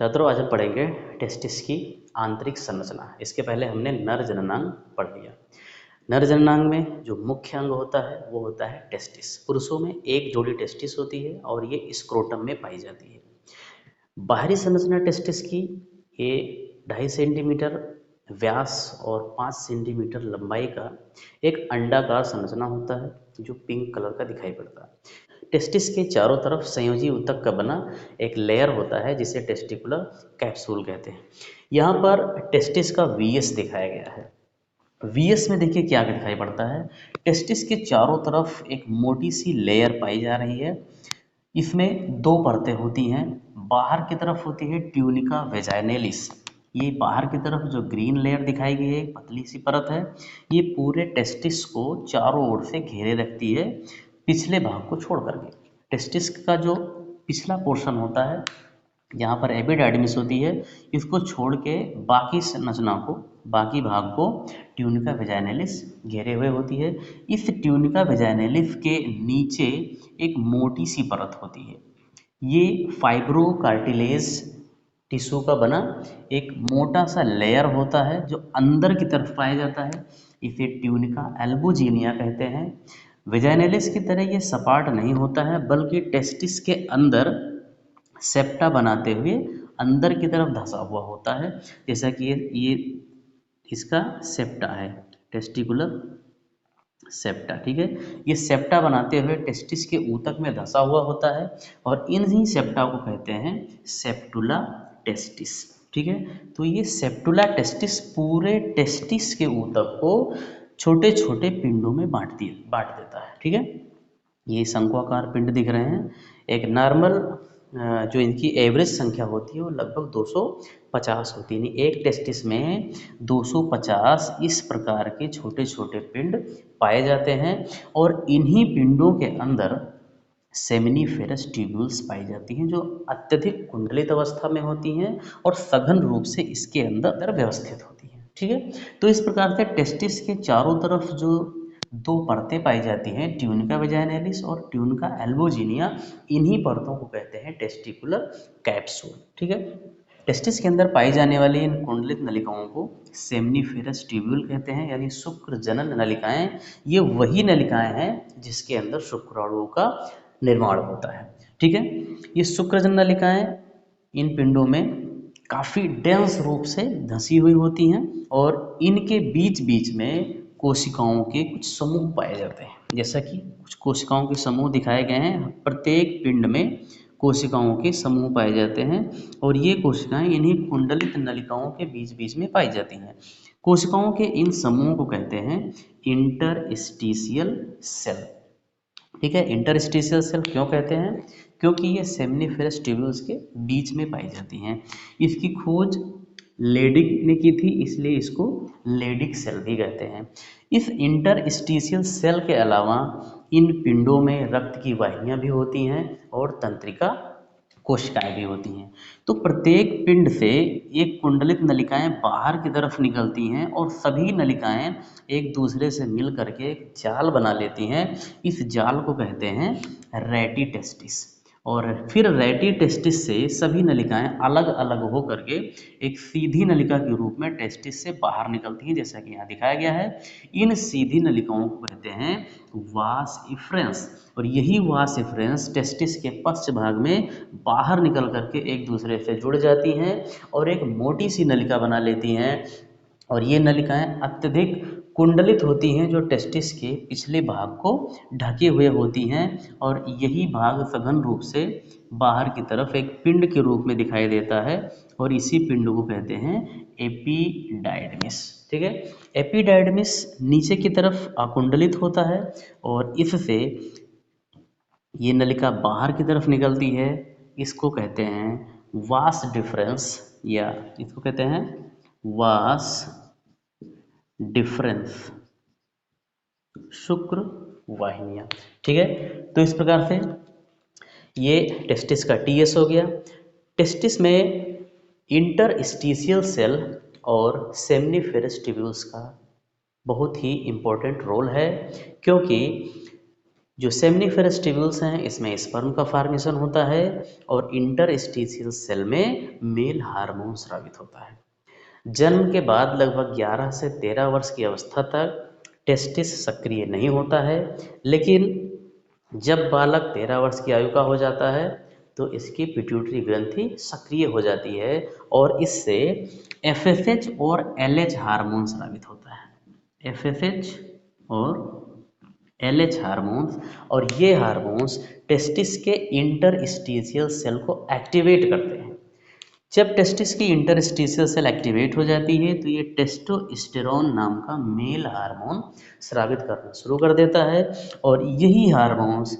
छात्रों, आज हम पढ़ेंगे टेस्टिस की आंतरिक संरचना। इसके पहले हमने नर जननांग पढ़ लिया। नर जननांग में जो मुख्य अंग होता है वो होता है टेस्टिस। पुरुषों में एक जोड़ी टेस्टिस होती है और ये स्क्रोटम में पाई जाती है। बाहरी संरचना टेस्टिस की, ये 2.5 सेंटीमीटर व्यास और 5 सेंटीमीटर लंबाई का एक अंडाकार संरचना होता है जो पिंक कलर का दिखाई पड़ता है। टेस्टिस के चारों तरफ संयोजी ऊतक का बना एक लेयर होता है जिसे टेस्टिकुलर कैप्सूल कहते हैं। यहाँ पर टेस्टिस का वीएस दिखाया गया है। वीएस में देखिए क्या दिखाई पड़ता है। टेस्टिस के चारों तरफ एक मोटी सी लेयर पाई जा रही है। इसमें दो परतें होती हैं। बाहर की तरफ होती है ट्यूनिका वेजाइनेलिस। ये बाहर की तरफ जो ग्रीन लेयर दिखाई गई है, एक पतली सी परत है। ये पूरे टेस्टिस को चारों ओर से घेरे रखती है, पिछले भाग को छोड़ करके। टेस्टिस का जो पिछला पोर्शन होता है, यहाँ पर एपिडाइडमिस होती है, इसको छोड़ के बाकी संरचना को, बाकी भाग को ट्यूनिका वेजाइनेलिस घेरे हुए होती है। इस ट्यूनिका वेजाइनेलिस के नीचे एक मोटी सी परत होती है। ये फाइब्रोकार्टिलेज टिश्यू का बना एक मोटा सा लेयर होता है जो अंदर की तरफ पाया जाता है। इसे ट्यूनिका एल्बुजिनिया कहते हैं। वेजाइनेलिस की तरह ये सपाट नहीं होता है, बल्कि टेस्टिस के अंदर सेप्टा बनाते हुए अंदर की तरफ धंसा हुआ होता है। जैसा कि ये इसका सेप्टा है, टेस्टिकुलर सेप्टा। ठीक है, ये सेप्टा बनाते हुए टेस्टिस के ऊतक में धंसा हुआ होता है और इन्हीं सेप्टा को कहते हैं सेप्टुला टेस्टिस। ठीक है, तो ये सेप्टुला टेस्टिस पूरे टेस्टिस के ऊतक को छोटे छोटे पिंडों में बांट देता है। ठीक है, ये शंक्वाकार पिंड दिख रहे हैं। एक नॉर्मल जो इनकी एवरेज संख्या होती है वो लगभग 250 होती है। एक टेस्टिस में 250 इस प्रकार के छोटे छोटे पिंड पाए जाते हैं और इन्हीं पिंडों के अंदर सेमिनिफेरस ट्यूब्यूल्स पाई जाती हैं जो अत्यधिक कुंडलित अवस्था में होती हैं और सघन रूप से इसके अंदर व्यवस्थित होती हैं। ठीक है, तो इस प्रकार से टेस्टिस के चारों तरफ जो दो परतें पाई जाती हैं, ट्यूनिका वेजाइनेलिस और ट्यूनिका एल्बोजिनिया, इन्हीं परतों को कहते हैं टेस्टिकुलर कैप्सूल। ठीक है, टेस्टिस के अंदर पाई जाने वाली इन कुंडलित नलिकाओं को सेमनीफेरस ट्यूब्यूल कहते हैं, यानी शुक्र जनन नलिकाएं। ये वही नलिकाएं हैं जिसके अंदर शुक्राणुओं का निर्माण होता है। ठीक है, ये शुक्रजनन नलिकाएं इन पिंडों में काफ़ी डेंस रूप से धंसी हुई होती हैं और इनके बीच बीच में कोशिकाओं के कुछ समूह पाए जाते हैं। जैसा कि कुछ कोशिकाओं के समूह दिखाए गए हैं। प्रत्येक पिंड में कोशिकाओं के समूह पाए जाते हैं और ये कोशिकाएं इन्हीं कुंडलित नलिकाओं के बीच बीच में पाई जाती हैं। कोशिकाओं के इन समूहों को कहते हैं इंटरस्टिशियल सेल। ठीक है, इंटरस्टिशियल सेल क्यों कहते हैं? क्योंकि ये सेमनीफेरस ट्यूब्यूल्स के बीच में पाई जाती हैं। इसकी खोज लेडिक ने की थी, इसलिए इसको लेडिक सेल भी कहते हैं। इस इंटरस्टिशियल सेल के अलावा इन पिंडों में रक्त की वाहिनियां भी होती हैं और तंत्रिका कोशिकाएं भी होती हैं। तो प्रत्येक पिंड से एक कुंडलित नलिकाएं बाहर की तरफ निकलती हैं और सभी नलिकाएं एक दूसरे से मिल करके एक जाल बना लेती हैं। इस जाल को कहते हैं रैटी टेस्टिस। और फिर रैटी टेस्टिस से सभी नलिकाएं अलग अलग हो करके एक सीधी नलिका के रूप में टेस्टिस से बाहर निकलती हैं, जैसा कि यहाँ दिखाया गया है। इन सीधी नलिकाओं को कहते हैं वास इफ्रेंस और यही वास इफ्रेंस टेस्टिस के पश्च भाग में बाहर निकल करके एक दूसरे से जुड़ जाती हैं और एक मोटी सी नलिका बना लेती हैं। और ये नलिकाएं अत्यधिक कुंडलित होती हैं जो टेस्टिस के पिछले भाग को ढके हुए होती हैं और यही भाग सघन रूप से बाहर की तरफ एक पिंड के रूप में दिखाई देता है और इसी पिंड को कहते हैं एपिडाइडमिस। ठीक है, एपिडाइडमिस नीचे की तरफ अकुंडलित होता है और इससे ये नलिका बाहर की तरफ निकलती है। इसको कहते हैं वास डिफरेंस, या इसको कहते हैं वास डिफरेंस शुक्र वाहिनियाँ। ठीक है, तो इस प्रकार से ये टेस्टिस का टीएस हो गया। टेस्टिस में इंटरस्टिशियल सेल और सेमनीफेरस ट्यूब्यूल्स का बहुत ही इम्पोर्टेंट रोल है, क्योंकि जो सेमनीफेरस ट्यूब्यूल्स हैं इसमें स्पर्म का फॉर्मेशन होता है और इंटरस्टिशियल सेल में मेल हार्मोन स्रावित होता है। जन्म के बाद लगभग 11 से 13 वर्ष की अवस्था तक टेस्टिस सक्रिय नहीं होता है, लेकिन जब बालक 13 वर्ष की आयु का हो जाता है तो इसकी पिट्यूटरी ग्रंथि सक्रिय हो जाती है और इससे एफएसएच और एलएच हार्मोन स्रावित होता है। एफएसएच और एलएच हार्मोन्स, और ये हार्मोन्स टेस्टिस के इंटरस्टिशियल सेल को एक्टिवेट करते हैं। जब टेस्टिस की इंटरस्टिशियल सेल एक्टिवेट हो जाती है तो ये टेस्टोस्टेरोन नाम का मेल हार्मोन स्रावित करना शुरू कर देता है और यही हार्मोन्स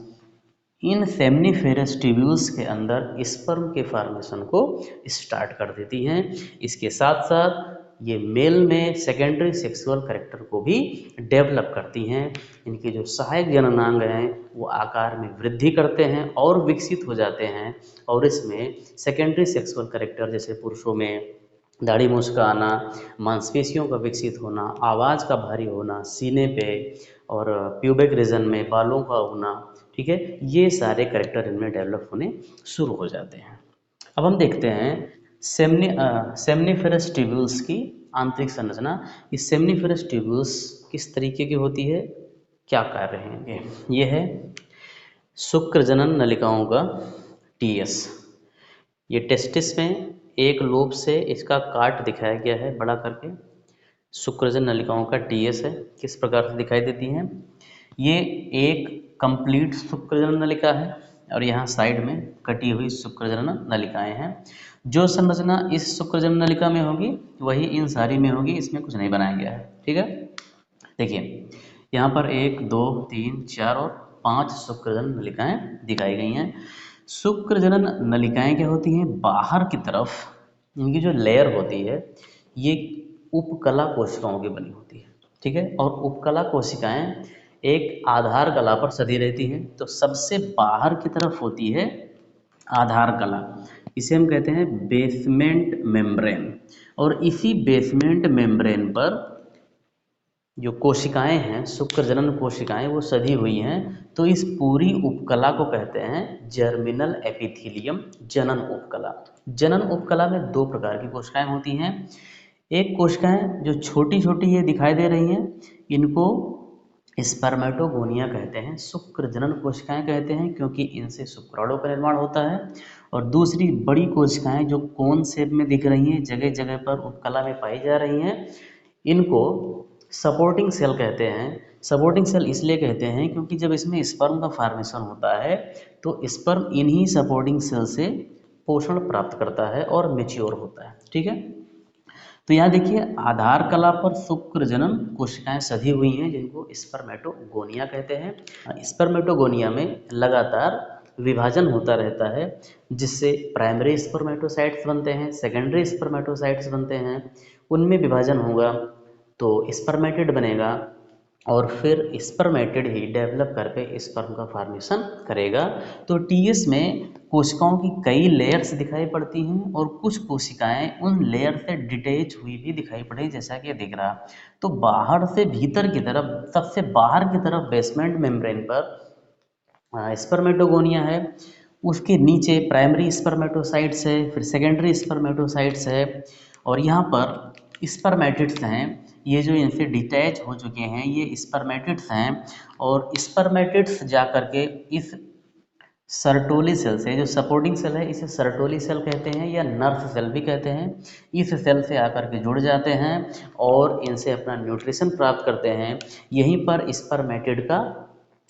इन सेमनीफेरस ट्यूब्यूल्स के अंदर स्पर्म के फॉर्मेशन को स्टार्ट कर देती हैं। इसके साथ साथ ये मेल में सेकेंडरी सेक्सुअल कैरेक्टर को भी डेवलप करती हैं। इनके जो सहायक जननांग हैं वो आकार में वृद्धि करते हैं और विकसित हो जाते हैं और इसमें सेकेंडरी सेक्सुअल कैरेक्टर जैसे पुरुषों में दाढ़ी मूंछ का आना, मांसपेशियों का विकसित होना, आवाज़ का भारी होना, सीने पे और प्यूबिक रीजन में बालों का होना, ठीक है, ये सारे कैरेक्टर इनमें डेवलप होने शुरू हो जाते हैं। अब हम देखते हैं सेमनीफेरस ट्यूब्यूल्स की आंतरिक संरचना। इस सेमनीफेरस ट्यूब्यूल्स किस तरीके की होती है, क्या कार्य हैं ये है शुक्र जनन नलिकाओं का टीएस। ये टेस्टिस में एक लोब से इसका काट दिखाया गया है बड़ा करके। शुक्रजन नलिकाओं का टीएस है, किस प्रकार से दिखाई देती हैं। ये एक कंप्लीट शुक्रजनन नलिका है और यहाँ साइड में कटी हुई शुक्रजनन नलिकाएं हैं। जो संरचना इस शुक्रजनन नलिका में होगी वही इन सारी में होगी, इसमें कुछ नहीं बनाया गया है, ठीक है। देखिए यहाँ पर 1 2 3 4 और 5 शुक्रजनन नलिकाएं दिखाई गई हैं। शुक्रजनन नलिकाएं क्या होती हैं, बाहर की तरफ इनकी जो लेयर होती है ये उपकला कोशिकाओं की बनी होती है, ठीक है। और उपकला कोशिकाएं एक आधार कला पर सधी रहती हैं। तो सबसे बाहर की तरफ होती है आधार कला, इसे हम कहते हैं बेसमेंट मेम्ब्रेन। और इसी बेसमेंट मेम्ब्रेन पर जो कोशिकाएं हैं, शुक्रजनन कोशिकाएं, वो सधी हुई हैं। तो इस पूरी उपकला को कहते हैं जर्मिनल एपिथेलियम, जनन उपकला। जनन उपकला में दो प्रकार की कोशिकाएं होती हैं। एक कोशिकाएं जो छोटी छोटी ये दिखाई दे रही हैं, इनको स्पर्मेटोगोनिया कहते हैं, शुक्रजनन कोशिकाएं कहते हैं क्योंकि इनसे शुक्राणु का निर्माण होता है। और दूसरी बड़ी कोशिकाएं जो कोन शेप में दिख रही हैं, जगह जगह पर उपकला में पाई जा रही हैं, इनको सपोर्टिंग सेल कहते हैं। सपोर्टिंग सेल इसलिए कहते हैं क्योंकि जब इसमें स्पर्म का फॉर्मेशन होता है तो स्पर्म इन्हीं सपोर्टिंग सेल से पोषण प्राप्त करता है और मैच्योर होता है, ठीक है। तो यहाँ देखिए आधार कला पर शुक्रजनन कोशिकाएं सधी हुई हैं जिनको स्पर्मेटोगोनिया कहते हैं। स्पर्मेटोगोनिया में लगातार विभाजन होता रहता है जिससे प्राइमरी स्पर्मेटोसाइट्स बनते हैं, सेकेंडरी स्पर्मेटोसाइट्स बनते हैं, उनमें विभाजन होगा तो स्पर्मेटिड बनेगा और फिर स्पर्मेटिड ही डेवलप करके स्पर्म का फॉर्मेशन करेगा। तो टीएस में कोशिकाओं की कई लेयर्स दिखाई पड़ती हैं और कुछ कोशिकाएं उन लेयर से डिटैच हुई भी दिखाई पड़े, जैसा कि दिख रहा। तो बाहर से भीतर की तरफ, सबसे बाहर की तरफ बेसमेंट मेम्ब्रेन पर स्पर्मेटोगोनिया है, उसके नीचे प्राइमरी स्पर्मेटोसाइट्स है, फिर सेकेंडरी स्पर्मेटोसाइट्स है और यहाँ पर स्पर्मेटिड्स हैं। ये जो इनसे डिटैच हो चुके हैं ये स्पर्मेटिड्स हैं और स्पर्मेटिड्स जा करके इस सर्टोली सेल से, जो सपोर्टिंग सेल है इसे सर्टोली सेल कहते हैं या नर्व सेल भी कहते हैं, इस सेल से आकर के जुड़ जाते हैं और इनसे अपना न्यूट्रिशन प्राप्त करते हैं। यहीं पर स्पर्मेटिड का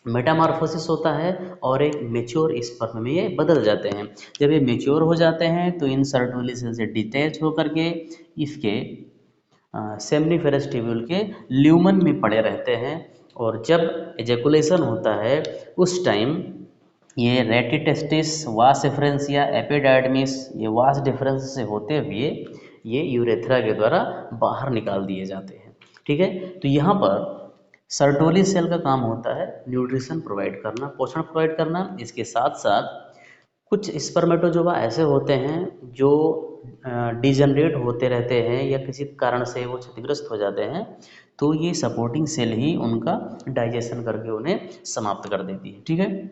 मेटामॉर्फोसिस होता है और एक मेच्योर स्पर्म में ये बदल जाते हैं। जब ये मेच्योर हो जाते हैं तो इन सर्टोली सेल से डिटैच होकर के इसके सेमनीफेरस ट्यूब्यूल के ल्यूमन में पड़े रहते हैं और जब एजेकुलेशन होता है उस टाइम ये रेटिटेस्टिस, वास डिफरेंस या एपिडाइडमिस, ये वास डिफरेंस से होते हुए ये यूरेथ्रा के द्वारा बाहर निकाल दिए जाते हैं, ठीक है। तो यहाँ पर सर्टोली सेल का काम होता है न्यूट्रिशन प्रोवाइड करना, पोषण प्रोवाइड करना। इसके साथ साथ कुछ स्पर्मेटोजोआ ऐसे होते हैं जो डिजनरेट होते रहते हैं या किसी कारण से वो क्षतिग्रस्त हो जाते हैं, तो ये सपोर्टिंग सेल ही उनका डाइजेशन करके उन्हें समाप्त कर देती है। ठीक है,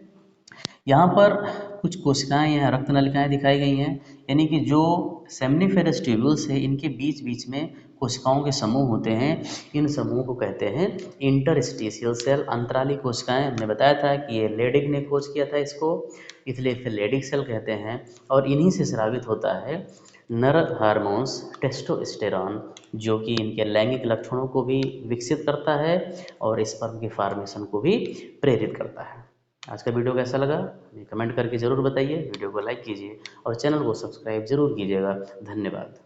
यहाँ पर कुछ कोशिकाएं या रक्त नलिकाएं दिखाई गई हैं, यानी कि जो सेमनीफेरस ट्यूब्यूल्स है इनके बीच बीच में कोशिकाओं के समूह होते हैं, इन समूह को कहते हैं इंटरस्टिशियल सेल, अंतराली कोशिकाएं। हमने बताया था कि ये लेडिग ने खोज किया था इसको, इसलिए इसे लेडिग सेल कहते हैं। और इन्हीं से स्रावित होता है नर हार्मोन्स टेस्टोस्टेरॉन, जो कि इनके लैंगिक लक्षणों को भी विकसित करता है और स्पर्म के फॉर्मेशन को भी प्रेरित करता है। आज का वीडियो कैसा लगा हमें कमेंट करके ज़रूर बताइए, वीडियो को लाइक कीजिए और चैनल को सब्सक्राइब जरूर कीजिएगा। धन्यवाद।